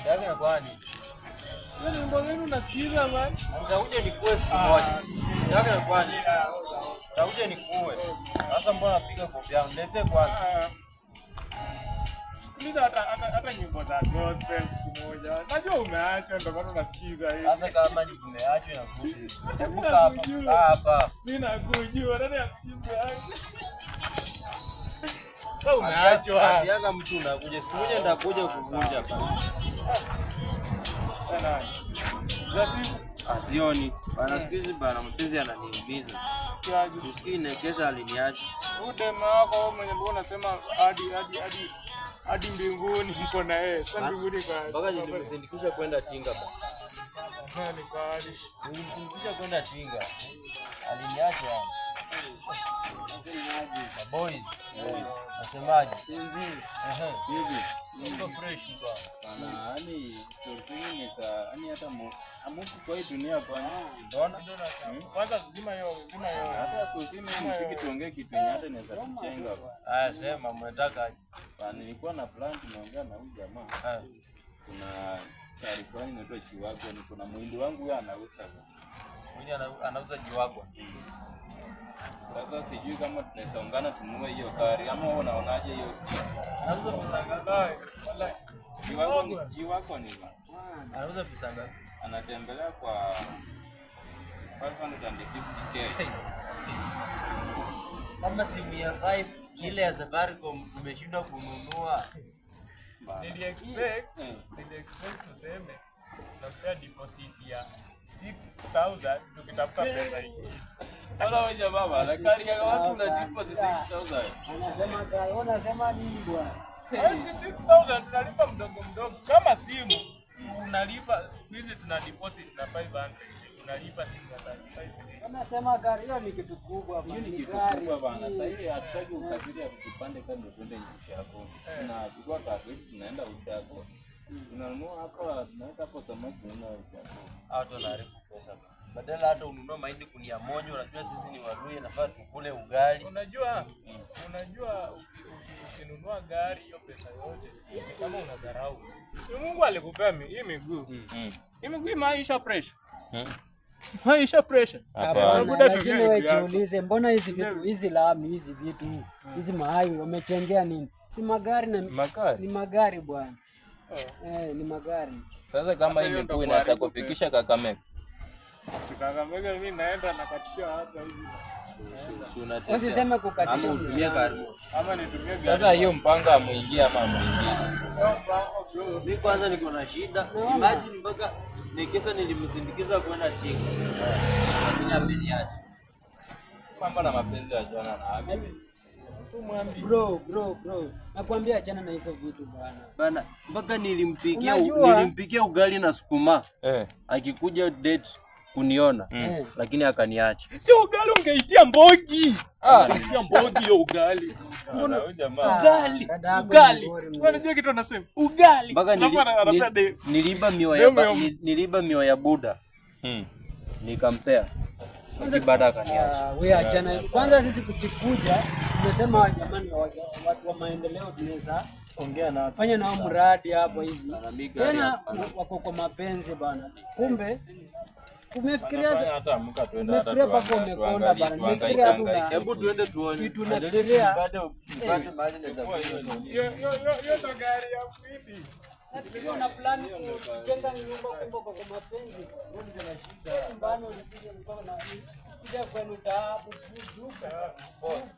Yake kwani? Wewe wimbo gani unasikiza man? Nitakuja nikuwe siku moja. Yake kwani? Nitakuja nikuwe. Sasa mbona piga kopi yangu? Niletee kwanza. Sikiliza hata nyimbo za gospel siku moja. Najua umeacha ndio maana unasikiza hivi. Sasa kama ni umeacha na kusi. Ebuka hapa. Sina kujua nani akujibu. Wewe umeachwa. Akiaga mtu unakuja siku moja nitakuja kuvunja hapa. Sasa asioni. Bana siku hizi bana mapenzi yananiumiza. Usikii nekesha aliniacha. Udema wako wewe mwenye unasema hadi mbinguni mko na yeye. Sasa mbinguni kwa mpaka nilimsindikisha kwenda Tinga bana. Nani kwani? Nilimsindikisha kwenda Tinga. Aliniacha yani. Boys. Nasemaje? Chenzi. Hivi. Niko fresh bana. Yaani story ni za yani hata amuku kwa hii dunia bwana. Unaona? Kwanza zima hiyo. Hata sosini msiki tuongee kitu yenye hata inaweza kuchenga bwana. Haya sema mnataka bana, nilikuwa na plan tunaongea na huyu jamaa. Kuna taarifa inaitwa Chiwagwa, niko na muhindi wangu huyo anauza. Mwenye anauza Chiwagwa. Sasa sijui kama tunaweza ungana tununue hiyo gari ama wewe unaonaje hiyo? Anauza pesa ngapi? Wallahi. Chiwagwa ni anauza pesa ngapi? Anatembelea kwa 550k. Kama simu ya 5 ile ya Safaricom tumeshindwa kununua. Nili expect tuseme tunapea deposit ya 6000 tukitafuta pesa hii. Wala wewe jamaa bana, kari ya watu na deposit 6000. Unasema nini bwana? Sisi 6000 tunalipa mdogo mdogo kama simu. Unalipa hizi tuna deposit na 500. Unalipa 600. Unasema gari hiyo ni kitu kubwa bwana. Hiyo ni kitu kubwa bwana. Sasa hivi hatutaki usafiri ya kutupande kando twende nchi yako. Tunachukua gari tunaenda nchi yako. Tunanunua hapa tunaweka hapo samaki tunaenda nchi yako. Watu wanaharibu pesa. Badala hata ununue mahindi kunia moja, unajua sisi ni Waluya nafaa tukule ugali. Unajua ukinunua gari hiyo pesa yote kama unadharau. Mungu alikupea hii miguu. Hii miguu maisha fresh. Maisha fresh. Lakini wewe jiulize, mbona hizi vitu hizi lami hizi vitu hizi mahali wamechengea nini? Si magari na ni magari bwana. Ni magari. Sasa kama hii miguu inaweza kufikisha Kakamega. Kakamega mimi naenda nakatishia hapa hivi. Usiseme kukatisha mtumie gari. Ama nitumie gari. Sasa hiyo mpango amuingie ama muingie. Mimi kwanza niko na shida. Imagine mpaka nikesa nilimsindikiza kwenda Tinga. Lakini ameniacha. Mambo na mapenzi ya jana na Ahmed. Bro. Nakwambia achana na hizo vitu bwana. Bana, mpaka nilimpikia ugali na sukuma. Akikuja date kuniona lakini akaniacha. Sio ugali ungeitia mbogi. Ungeitia mbogi hiyo ugali. Mbona jamaa? Ugali. Unajua kitu anasema? Ugali. Mpaka niliba mioyo ya Buddha. Nikampea. Baada akaniacha. Wewe achana. Kwanza sisi tukikuja tumesema jamani watu wa maendeleo tunaweza ongea na fanya nao mradi hapo hivi. Tena wako kwa mapenzi bana. Kumbe umefikiria hata amka twende hata umekonda bana. Nimefikiria hapo na hebu tuende tuone. Kitu nafikiria Bado mahali naweza hiyo gari ya vipi? Nafikiria na plan kujenga nyumba kubwa kwa mapenzi. Ndio na shida. Mbano ulikuja mkono na kuja kwenu taabu kujuka. Boss.